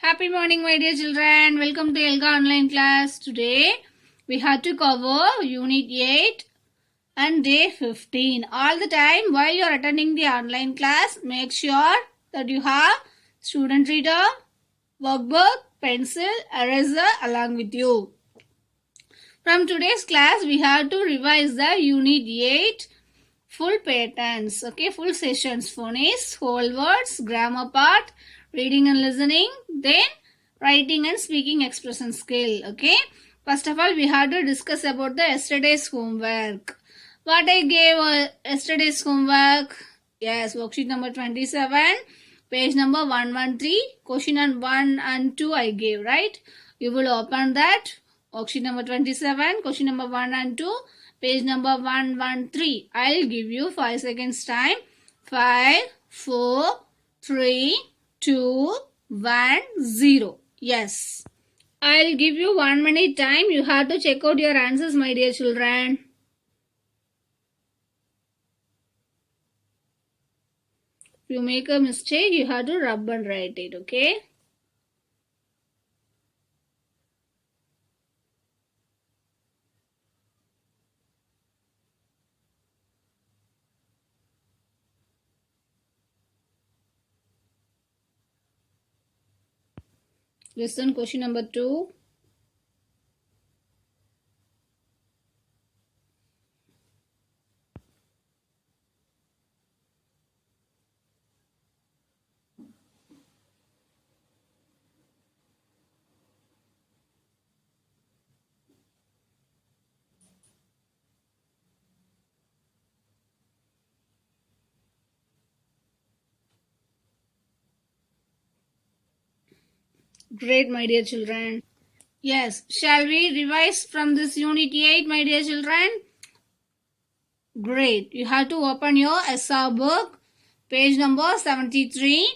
Happy morning, my dear children. Welcome to Elga online class. Today we have to cover Unit 8 and Day 15. All the time while you are attending the online class, make sure that you have student reader, workbook, pencil, eraser along with you. From today's class, we have to revise the Unit 8 full patterns, okay, full sessions, phonics, whole words, grammar part, reading and listening, then writing and speaking expression skill, okay. First of all, we have to discuss about the yesterday's homework. What I gave yesterday's homework? Yes, worksheet number 27, page number 113, question 1 and 2 I gave, right? You will open that, worksheet number 27, question number 1 and 2, page number 113. I'll give you 5 seconds time. 5, 4, 3, 2, 1, 0. Yes. I'll give you 1 minute time. You have to check out your answers, my dear children. If you make a mistake, you have to rub and write it, okay? Listen, question number 2. Great, my dear children. Yes, shall we revise from this Unit 8, my dear children? Great. You have to open your SR book, page number 73.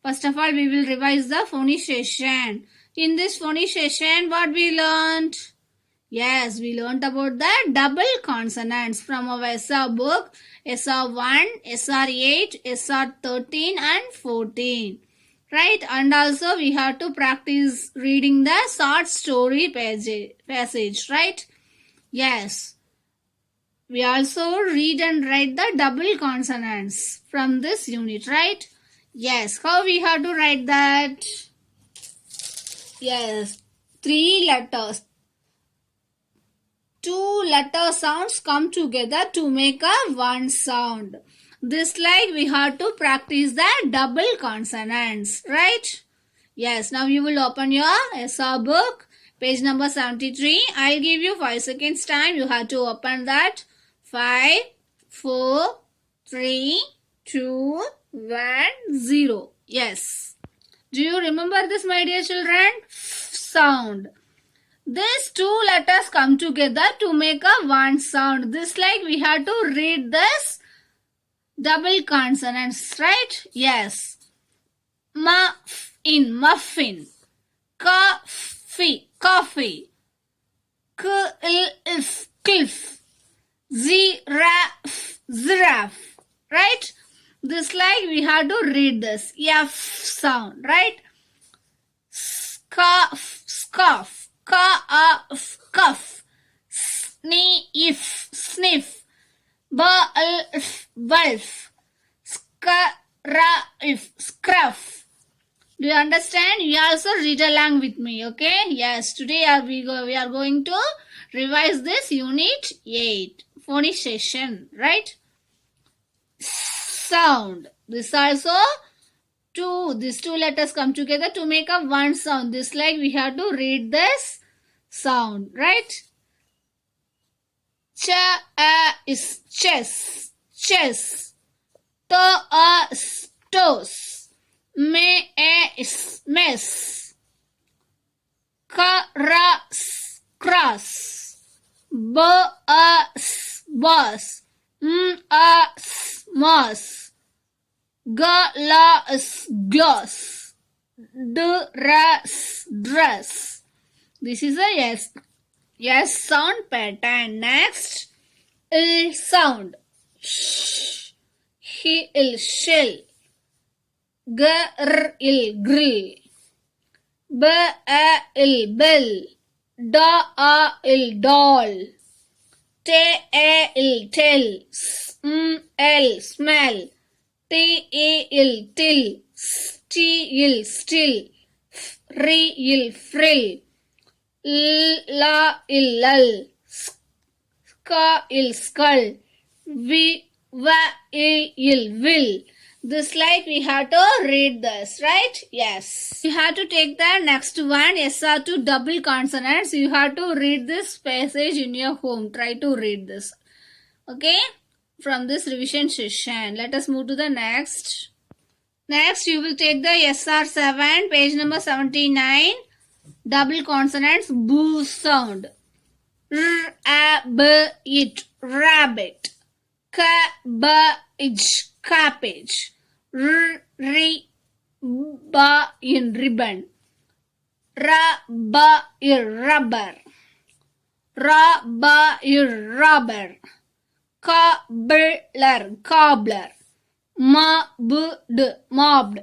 First of all, we will revise the phonication. In this phonication, what we learned? Yes, we learned about the double consonants from our SR book, SR1, SR8, SR13 and 14. Right? And also we have to practice reading the short story passage. Right? Yes. We also read and write the double consonants from this unit, right? Yes. How we have to write that? Yes. 3 letters. 2 letter sounds come together to make a one sound. This like we have to practice the double consonants, right? Yes. Now you will open your SR book, page number 73. I'll give you 5 seconds time. You have to open that. 5, 4, 3, 2, 1, 0. Yes. Do you remember this, my dear children? Sound. These 2 letters come together to make a one sound. This like we have to read this double consonants, right? Yes. Muffin. Coffee. Cliff. Giraffe, right? This like we have to read this F sound, right? Scoff, cuff, sniff, wolf, scruff. Do you understand? You also read along with me, okay? Yes, today we are going to revise this Unit 8. Phonication, right? Sound. This also these 2 letters come together to make a one sound. This like we have to read this sound, right? Is chess. Toes. Is mess. Cross. Boss. Moss. Gloss. Dress. This is a yes sound pattern. Next, sound. Shell. Grill. B-A-L, bill. Da-A-L, doll. T-A-L, tell. S-M-L, smell. T-A-L, till. S-T-L, still. F-R-I-L, frill. L-La-Il, lull. Ska-Il, skull. V-Va-I-Il, will. This like we have to read this, right? Yes. You have to take the next one. SR2 double consonants. You have to read this passage in your home. Try to read this. Okay? From this revision session. Let us move to the next. Next, you will take the SR7, page number 79. Double consonants, boo sound. R-A-B-it, rabbit. K-B-ich, cabbage. R-ri-ba-in, ribbon. Ra-ba-ir, rubber. Ra-ba-ir, rubber. Cobbler, cobbler. Mobbed, mobbed.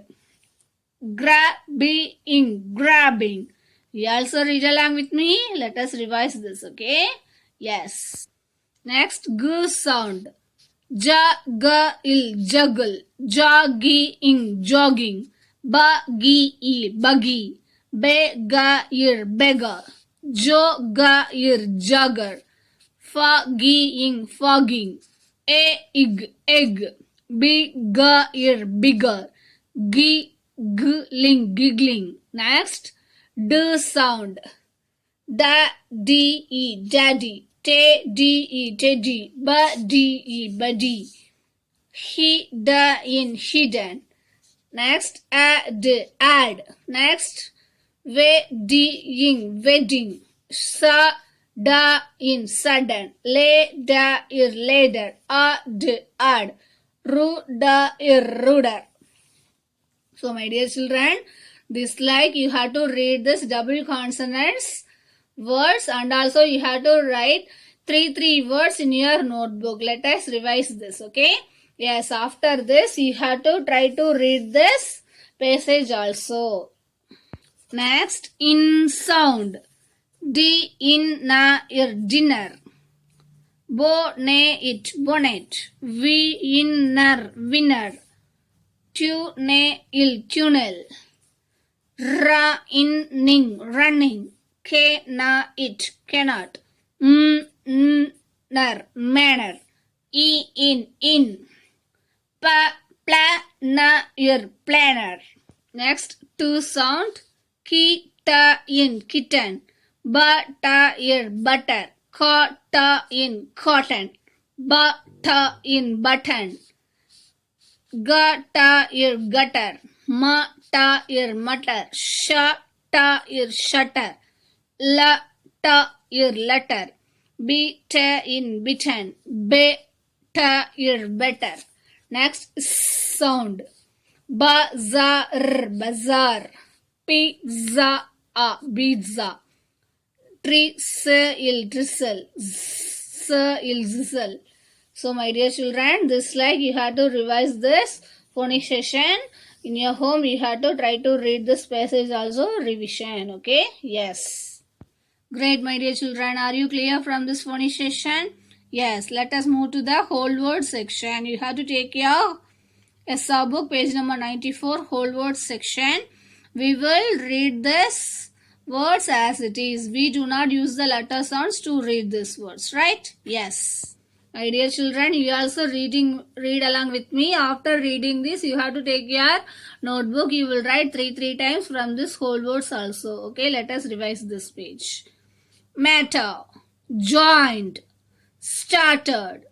Grabbing, grabbing. You also read along with me. Let us revise this, okay? Yes. Next, g sound. Ja-ga-il, juggle. Jogging, jogging. Ba-gi-il, buggy. Be-ga-ir, beggar. Jo-ga-ir, jugger. Fogging, fogging. Egg, egg. Bigger, bigger. Giggling, giggling. Next, D sound. Da-dee, daddy. Te-dee, teddy. Ba-dee, buddy. Hidden, hidden. Next, add, add. Next, wedding, wedding. Sa-da-in, sudden. Le-da-ir, ladder. Add. Ruder, ruder. So my dear children, this like you have to read this double consonants words and also you have to write three words in your notebook. Let us revise this, okay? Yes, after this you have to try to read this passage also. Next, in sound. D-in-na-ir, dinner. Bonnet, bonnet. Winner, winner. Tunnel, tunnel. Running, running. Cannot, cannot. Manner. In. Planner, planner. Next, to sound. Kitten, kitten. Butter, butter. Cotton, cotton. Button, button. Gutter, gutter. Mutter, mutter. Shutter, shutter. Letter, letter. Beaten, beaten. Better, better. Next, sound. Bazaar, bazaar. Pizza, pizza. Drizzle, drizzle. Zizzle. So my dear children, this like you have to revise this phonics session. In your home you have to try to read this passage also revision, okay? Yes. Great my dear children, are you clear from this phonics session? Yes, let us move to the whole word section. You have to take your SR book page number 94 whole word section. We will read this words as it is. We do not use the letter sounds to read these words, right? Yes. My dear children, you also read along with me. After reading this, you have to take your notebook. You will write three times from this whole words also. Okay, let us revise this page. Matter, joined, started,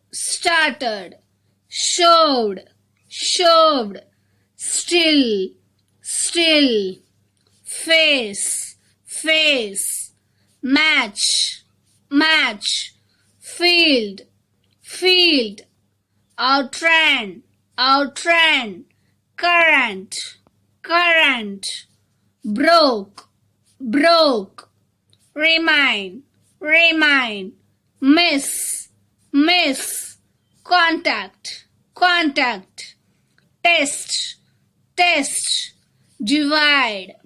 showed, still, face, match, field, outran, current, broke, remind, miss, contact, test, divide,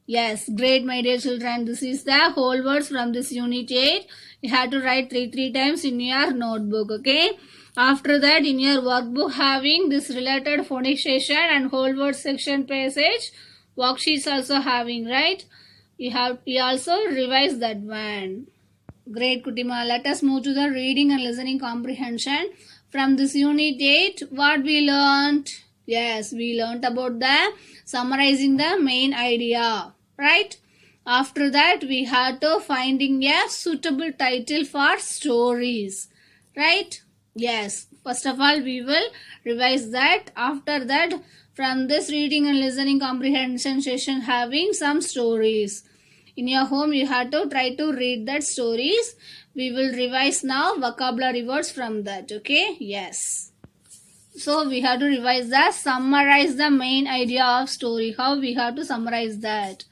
Yes, great, my dear children. This is the whole words from this unit 8. You have to write three times in your notebook, okay? After that, in your workbook, having this related phonics session and whole word section passage, worksheets also having, right? You also revise that one. Great, Kutima. Let us move to the reading and listening comprehension. From this unit 8, what we learned? Yes, we learned about the summarizing the main idea, right? After that, we had to finding a suitable title for stories, right? Yes, first of all, we will revise that. After that, from this reading and listening comprehension session, having some stories. In your home, you have to try to read that stories. We will revise now vocabulary words from that, okay? Yes. So, we have to revise that. Summarize the main idea of story. How we have to summarize that?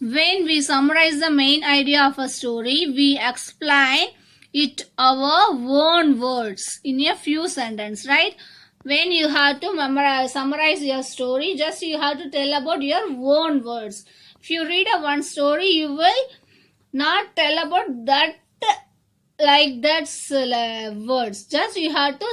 When we summarize the main idea of a story, we explain it our own words in a few sentences, right? When you have to summarize your story, just you have to tell about your own words. If you read a one story, you will not tell about that like that words. Just you have to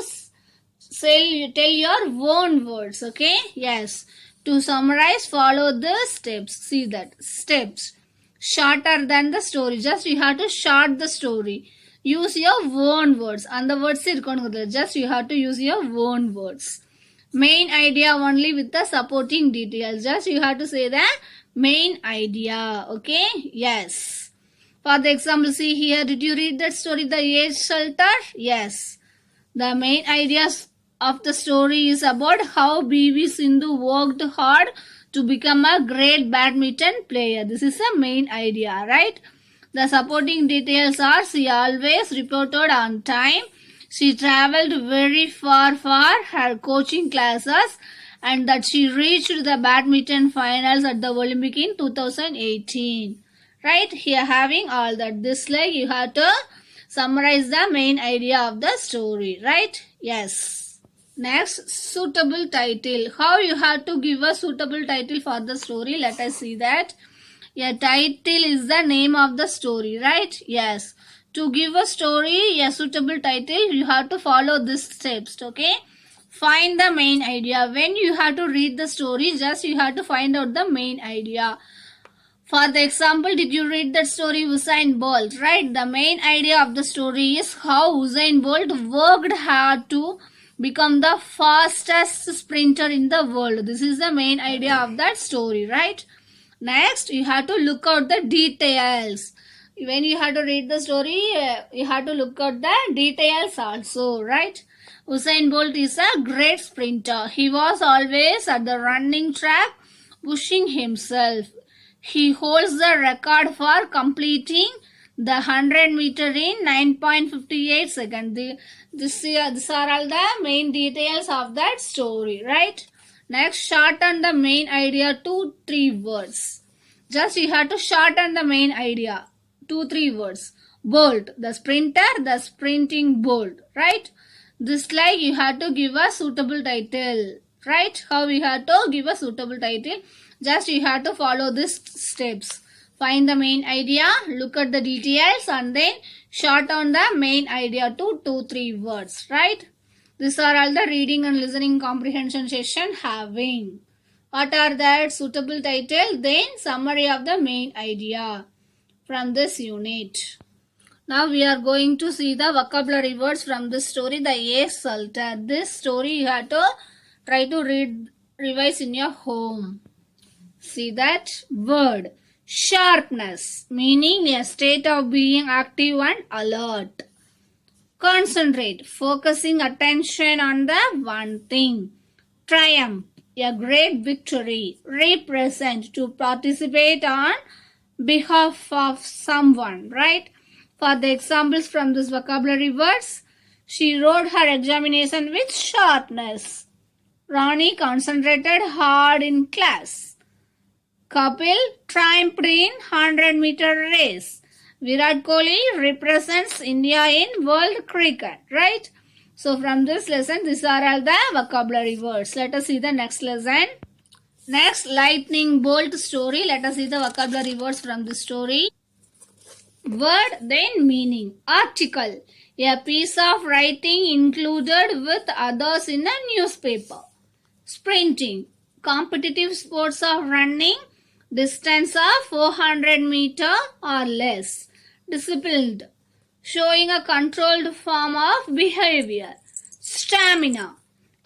tell your own words, okay? Yes. To summarize, follow the steps. See that steps shorter than the story. Just you have to short the story. Use your own words. And the words just you have to use your own words. Main idea only with the supporting details. Just you have to say the main idea. Okay? Yes. For the example, see here. Did you read that story, The Age Shelter? Yes. The main ideas of the story is about how PV Sindhu worked hard to become a great badminton player. This is the main idea, right? The supporting details are she always reported on time. She traveled very far for her coaching classes and that she reached the badminton finals at the Olympic in 2018. Right? Here having all that. This like you have to summarize the main idea of the story. Right? Yes. Next, suitable title. How you have to give a suitable title for the story? Let us see that. A title is the name of the story, right? Yes. To give a story a suitable title, you have to follow these steps, okay? Find the main idea. When you have to read the story, just you have to find out the main idea. For the example, did you read that story Usain Bolt, right? The main idea of the story is how Usain Bolt worked hard to become the fastest sprinter in the world. This is the main idea of that story, right? Next, you have to look out the details. When you have to read the story, you have to look at the details also, right? Usain Bolt is a great sprinter. He was always at the running track pushing himself. He holds the record for completing the 100 meter in 9.58 seconds. These are all the main details of that story, right? Next, shorten the main idea to 3 words. Just you have to shorten the main idea. 2-3 words. Bolt, the sprinter, the sprinting bolt, right? This like you have to give a suitable title, right? How we have to give a suitable title? Just you have to follow these steps. Find the main idea, look at the details and then shorten the main idea to 2-3 words, right? These are all the reading and listening comprehension session having. What are that? Suitable title, then summary of the main idea from this unit. Now we are going to see the vocabulary words from this story, The Age Shelter. This story you have to try to revise in your home. See that word. Sharpness, meaning a state of being active and alert. Concentrate, focusing attention on the one thing. Triumph, a great victory. Represent, to participate on behalf of someone, right? For the examples from this vocabulary words, she wrote her examination with sharpness. Ronnie concentrated hard in class. Kapil triumphed in 100-meter race. Virat Kohli represents India in world cricket, right? So from this lesson, these are all the vocabulary words. Let us see the next lesson. Next, lightning bolt story. Let us see the vocabulary words from the story. Word, then meaning. Article. A piece of writing included with others in a newspaper. Sprinting. Competitive sports of running. Distance of 400 meter or less. Disciplined. Showing a controlled form of behavior. Stamina.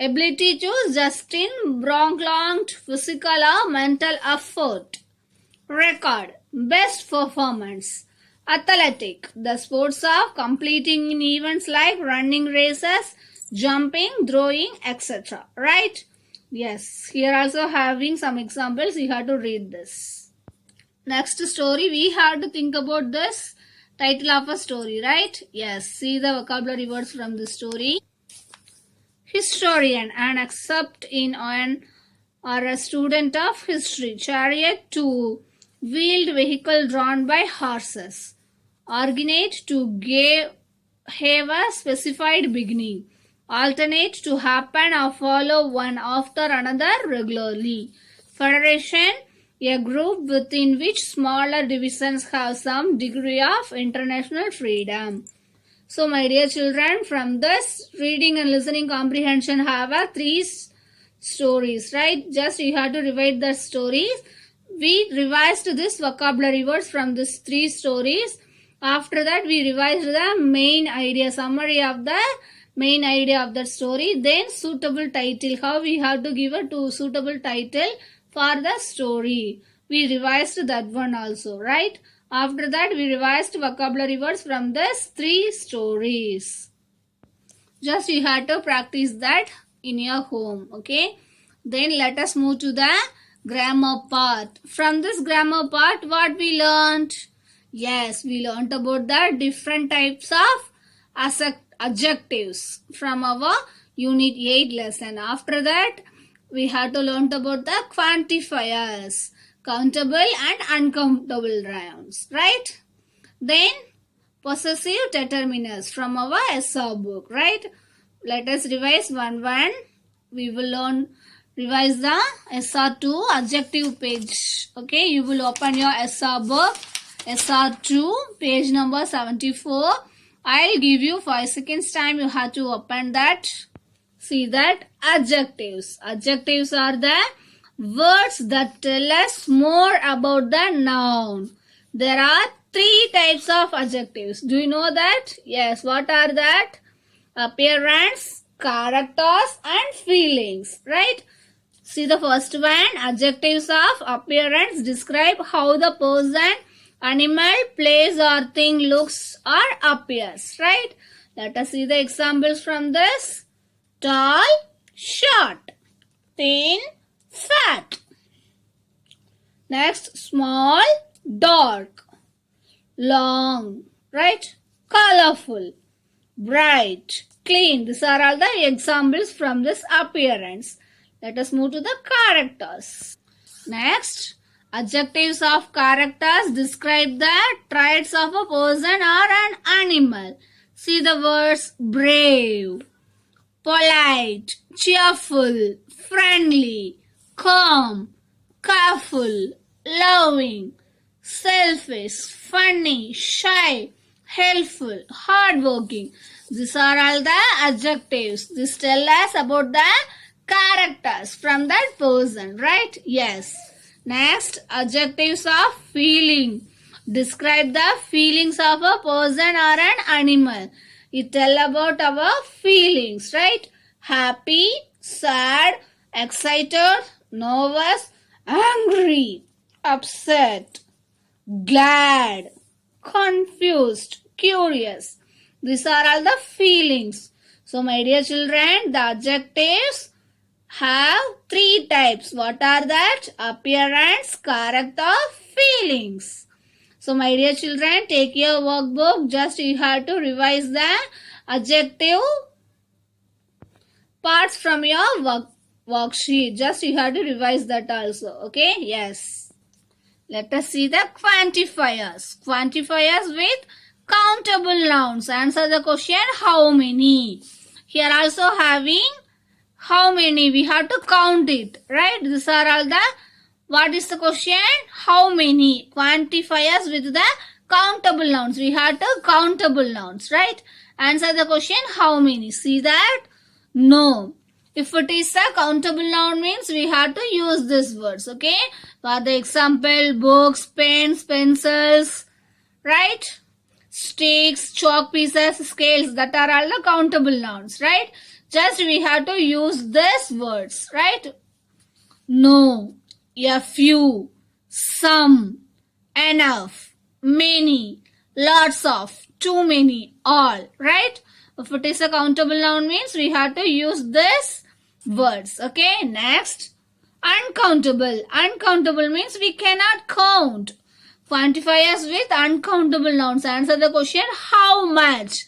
Ability to sustain prolonged physical or mental effort. Record. Best performance. Athletic. The sports of completing in events like running races, jumping, throwing, etc. Right? Yes. Here also having some examples. You have to read this. Next story. We have to think about this title of a story. Right? Yes. See the vocabulary words from the story. Historian. An accept in an or a student of history. Chariot. To wheeled vehicle drawn by horses. Originate. To have a specified beginning. Alternate. To happen or follow one after another regularly. Federation. A group within which smaller divisions have some degree of international freedom. So my dear children, from this reading and listening comprehension have a 3 stories, right? Just you have to revise the stories. We revised this vocabulary words from these 3 stories. After that, we revised the main idea, summary of the main idea of the story. Then suitable title, how we have to give a suitable title for the story. We revised that one also, right? After that, we revised vocabulary words from these 3 stories. Just you have to practice that in your home, okay? Then let us move to the grammar part. From this grammar part, what we learned? Yes, we learned about the different types of adjectives from our Unit 8 lesson. After that, we had to learn about the quantifiers, countable and uncountable nouns, right? Then possessive determiners from our SR book, right? Let us revise one. We will revise the SR2 adjective page. Okay, you will open your SR book, SR2, page number 74. I'll give you 5 seconds time. You have to open that. See that adjectives. Adjectives are the words that tell us more about the noun. There are 3 types of adjectives. Do you know that? Yes. What are that? Appearance, characters and feelings. Right? See the first one. Adjectives of appearance describe how the person, animal, place or thing looks or appears. Right? Let us see the examples from this. Tall, short. Thin, fat. Next, small, dark. Long, right? Colorful, bright, clean. These are all the examples from this appearance. Let us move to the characters. Next, adjectives of characters describe the traits of a person or an animal. See the words brave, polite, cheerful, friendly, calm, careful, loving, selfish, funny, shy, helpful, hardworking. These are all the adjectives. This tells us about the characters from that person, right? Yes. Next, adjectives of feeling. Describe the feelings of a person or an animal. It tells about our feelings, right? Happy, sad, excited, nervous, angry, upset, glad, confused, curious. These are all the feelings. So my dear children, the adjectives have 3 types. What are that? Appearance, character, feelings. So my dear children, take your workbook. Just you have to revise the adjective parts from your worksheet. Just you have to revise that also. Okay? Yes. Let us see the quantifiers. Quantifiers with countable nouns. Answer the question, how many? Here also having How many? We have to count it, right? These are all the, what is the question? How many? Quantifiers with the countable nouns. We have to countable nouns, right? Answer the question, how many? See that? No. If it is a countable noun means we have to use these words, okay? For the example, books, pens, pencils, right? Sticks, chalk pieces, scales, that are all the countable nouns, right? Just we have to use these words, right? No, a few, some, enough, many, lots of, too many, all, right? If it is a countable noun means we have to use these words, okay? Next, uncountable. Uncountable means we cannot count. Quantifiers with uncountable nouns. Answer the question, how much?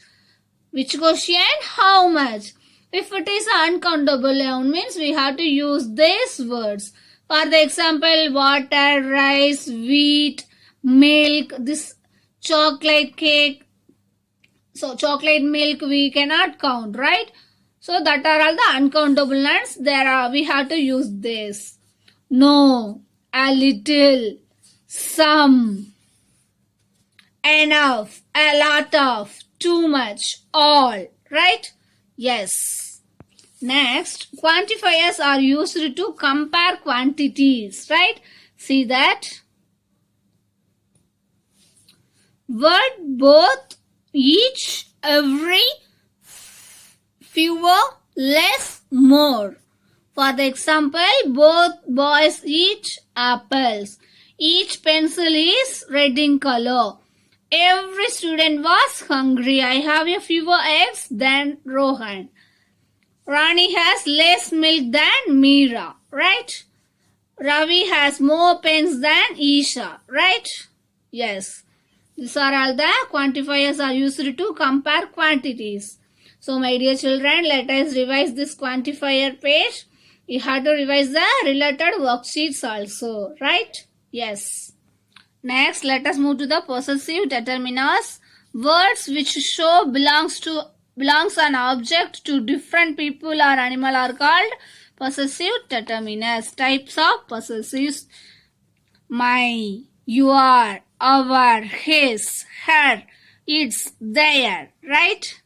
Which question? How much? If it is uncountable noun means we have to use these words. For the example, water, rice, wheat, milk, this chocolate cake. So chocolate milk we cannot count, right? So that are all the uncountable nouns. We have to use this. No, a little, some, enough, a lot of, too much, all, right? Yes. Next, quantifiers are used to compare quantities, right? See that? Word, both, each, every, fewer, less, more. For the example, both boys eat apples. Each pencil is red in color. Every student was hungry. I have a fewer eggs than Rohan. Rani has less milk than Meera, right? Ravi has more pens than Isha, right? Yes. These are all the quantifiers are used to compare quantities. So my dear children, let us revise this quantifier page. You have to revise the related worksheets also, right? Yes. Next, let us move to the possessive determiners. Words which show belongs an object to different people or animal are called possessive determiners. Types of possessives: my, your, our, his, her, its, their, right?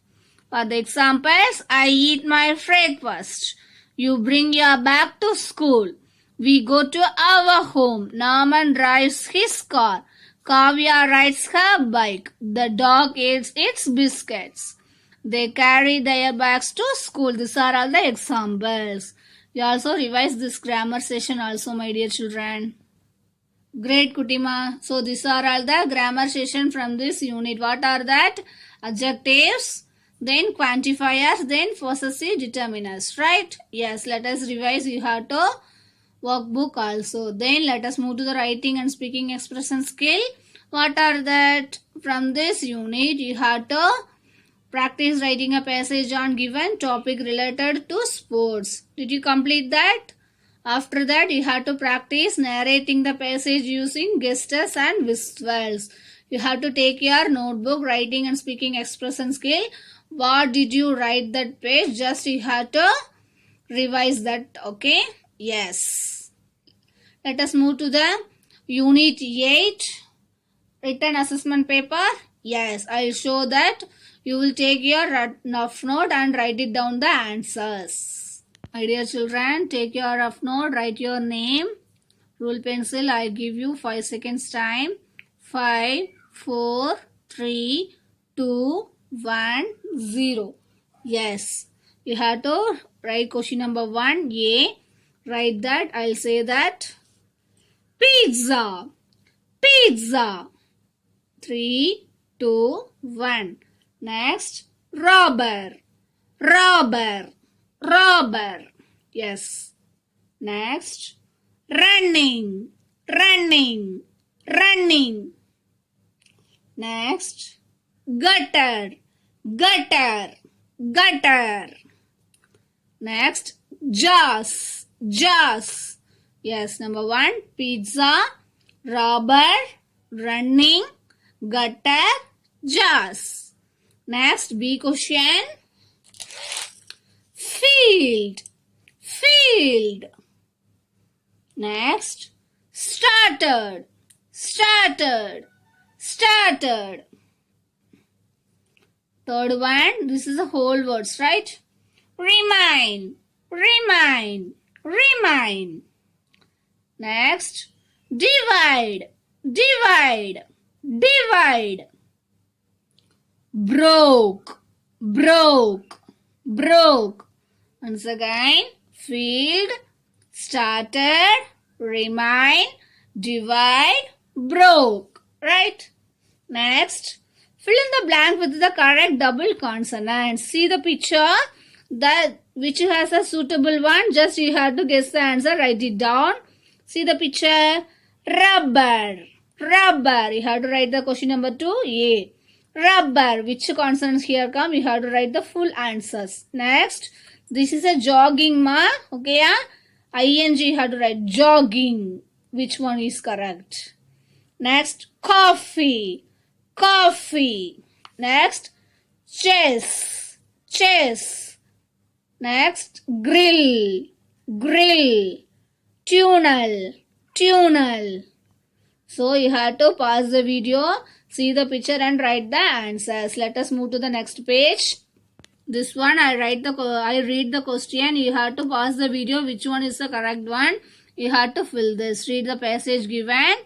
For the examples, I eat my breakfast. You bring your bag to school. We go to our home. Norman drives his car. Kavya rides her bike. The dog eats its biscuits. They carry their bags to school. These are all the examples. You also revise this grammar session also, my dear children. Great, Kutima. So these are all the grammar session from this unit. What are that? Adjectives, then quantifiers, then possessive determiners, right? Yes, let us revise. You have to workbook also. Then let us move to the writing and speaking expression skill. What are that? From this unit, you have to practice writing a passage on given topic related to sports. Did you complete that? After that, you have to practice narrating the passage using gestures and visuals. You have to take your notebook, writing and speaking expression skill. What did you write that page? Just you have to revise that, okay? Yes. Let us move to the Unit 8 written assessment paper. Yes, I will show that. You will take your rough note and write it down the answers. My dear children, take your rough note, write your name. Rule pencil, I give you 5 seconds time. 5, 4, 3, 2, 1, 0. Yes. You have to write question number 1, A. Write that. I'll say that. Pizza. Pizza. 3, 2, 1. Next. Robber. Robber. Robber. Yes. Next. Running. Running. Running. Next. Gutter. Gutter. Gutter. Next. Jars. Jars. Yes, number 1. Pizza. Robber. Running. Gutter. Jars. Next, B question. Field. field. Next, started, started, started. Third one, this is a whole words, right? Remain, remain, remain. Next, divide, divide, divide. Broke, broke, broke. Once again, field, started, remain, divide, broke. Right? Next, fill in the blank with the correct double consonant. See the picture that which has a suitable one. Just you have to guess the answer. Write it down. See the picture. Rubber. Rubber. You have to write the question number 2. A. Rubber. Which consonants here come? You have to write the full answers. Next. This is a jogging ma. Okay, yeah? ING you have to write jogging. Which one is correct? Next. Coffee. Coffee. Next. Chess. Chess. Next. Grill. Grill. Tunnel. Tunnel. So you have to pause the video, see the picture and write the answers. Let us move to the next page. This one I read the question. You have to pause the video. Which one is the correct one? You have to fill this. Read the passage given.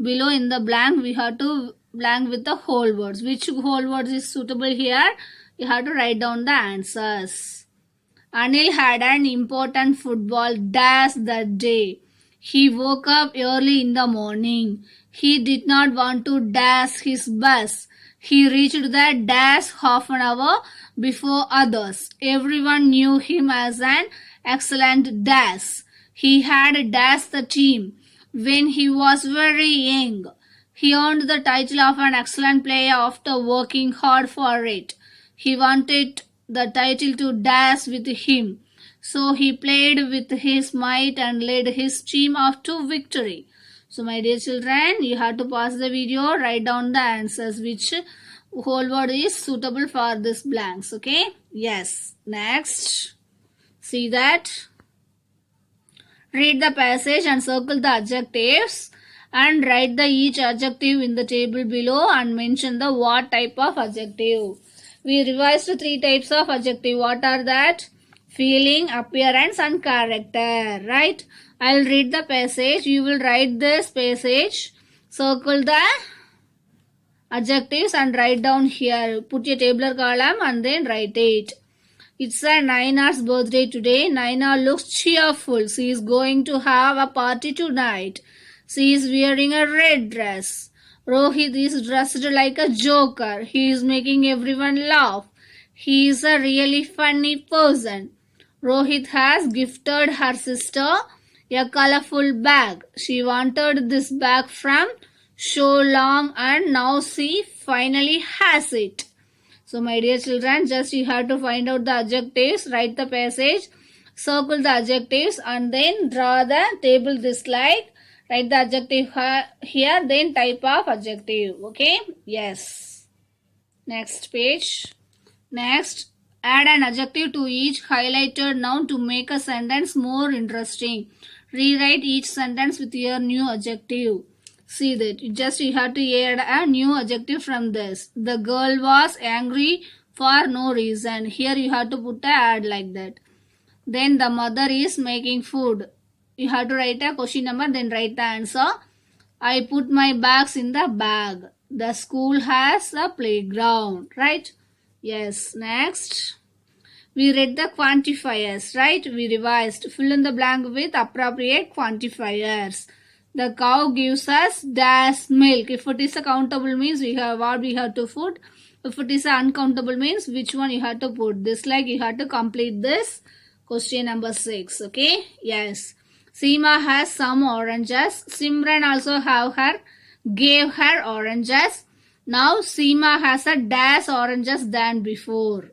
Below in the blank, we have to blank with the whole words. Which whole words is suitable here? You have to write down the answers. Anil had an important football dash that day. He woke up early in the morning. He did not want to dash his bus. He reached the dash half an hour before others. Everyone knew him as an excellent dash. He had dashed the team when he was very young. He earned the title of an excellent player after working hard for it. He wanted the title to dash with him. So he played with his might and led his team off to victory. So my dear children, you have to pause the video, write down the answers, which whole word is suitable for this blanks. Okay? Yes. Next. See that. Read the passage and circle the adjectives and write the each adjective in the table below and mention the what type of adjective. We revised 3 types of adjective. What are that? Feeling, appearance and character. Right? I'll read the passage. You will write this passage. Circle the adjectives and write down here. Put your tabular column and then write it. It's a Naina's birthday today. Naina looks cheerful. She is going to have a party tonight. She is wearing a red dress. Rohit is dressed like a joker. He is making everyone laugh. He is a really funny person. Rohit has gifted her sister a colorful bag. She wanted this bag from so long and now she finally has it. So my dear children, just you have to find out the adjectives, write the passage, circle the adjectives and then draw the table this like. Write the adjective here, then type of adjective. Okay? Yes. Next page. Next, add an adjective to each highlighted noun to make a sentence more interesting. Rewrite each sentence with your new adjective. See that. You have to add a new adjective from this. The girl was angry for no reason. Here you have to put a add like that. Then the mother is making food. You have to write a question number, then write the answer. I put my bags in the bag. The school has a playground. Right? Yes. Next. We read the quantifiers. Right? We revised. Fill in the blank with appropriate quantifiers. The cow gives us dash milk. If it is a countable means we have what we have to put. If it is uncountable means which one you have to put. This like you have to complete this question number 6. Okay? Yes. Seema has some oranges. Simran also gave her oranges. Now Seema has a dash oranges than before.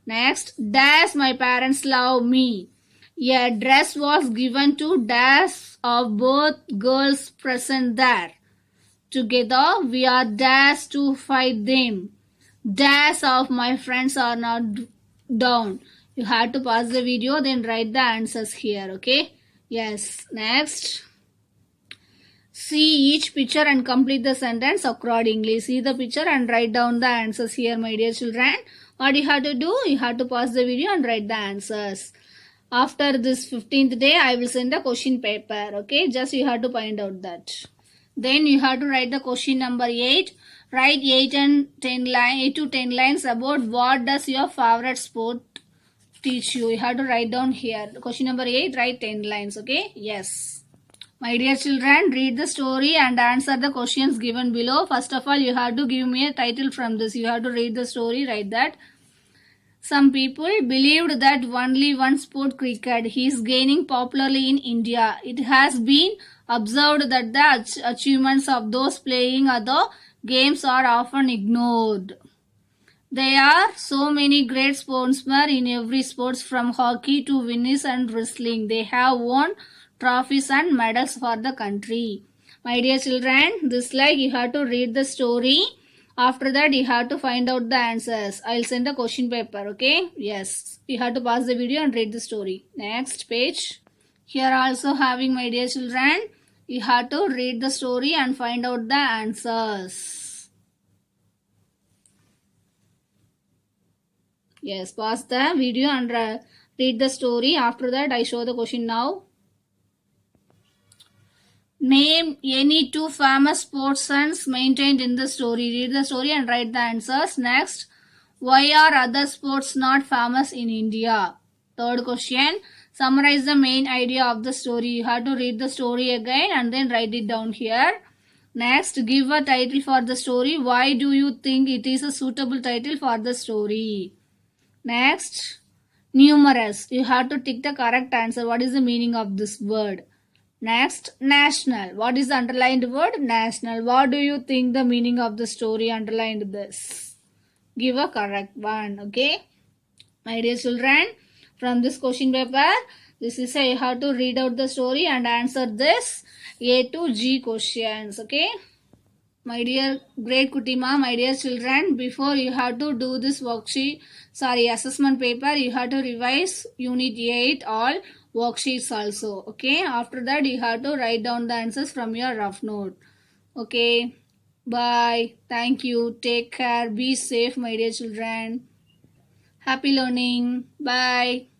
Next, dash my parents love me. A dress was given to dash of both girls present there. Together we are dash to fight them. Dash of my friends are not down. You have to pause the video, then write the answers here. Okay. Yes. Next. See each picture and complete the sentence accordingly. See the picture and write down the answers here, my dear children. What you have to do? You have to pause the video and write the answers. After this 15th day, I will send the question paper. Okay, just you have to find out that. Then you have to write the question number 8. Write 8 to 10 lines about what does your favorite sport teach you. You have to write down here. Question number 8, write 10 lines. Okay, yes. My dear children, read the story and answer the questions given below. First of all, you have to give me a title from this. You have to read the story, write that. Some people believed that only one sport, cricket, is gaining popularity in India. It has been observed that the achievements of those playing other games are often ignored. There are so many great sportsmen in every sport, from hockey to tennis and wrestling. They have won trophies and medals for the country. My dear children, this like you have to read the story. After that, you have to find out the answers. I'll send the question paper, okay? Yes. You have to pause the video and read the story. Next page. Here also having, my dear children, you have to read the story and find out the answers. Yes, pause the video and read the story. After that, I show the question now. Name any 2 famous sportsmen maintained in the story. Read the story and write the answers. Next, why are other sports not famous in India? Third question, summarize the main idea of the story. You have to read the story again and then write it down here. Next, give a title for the story. Why do you think it is a suitable title for the story? Next, numerous. You have to tick the correct answer. What is the meaning of this word? Next, national. What is the underlined word? National. What do you think the meaning of the story underlined this? Give a correct one. Okay. My dear children, from this question paper, this is you have to read out the story and answer this A to G questions. Okay. My dear great Kutima, my dear children, before you have to do this assessment paper, you have to revise Unit 8 all worksheets also. Okay, after that you have to write down the answers from your rough note. Okay, bye. Thank you. Take care. Be safe, my dear children. Happy learning. Bye.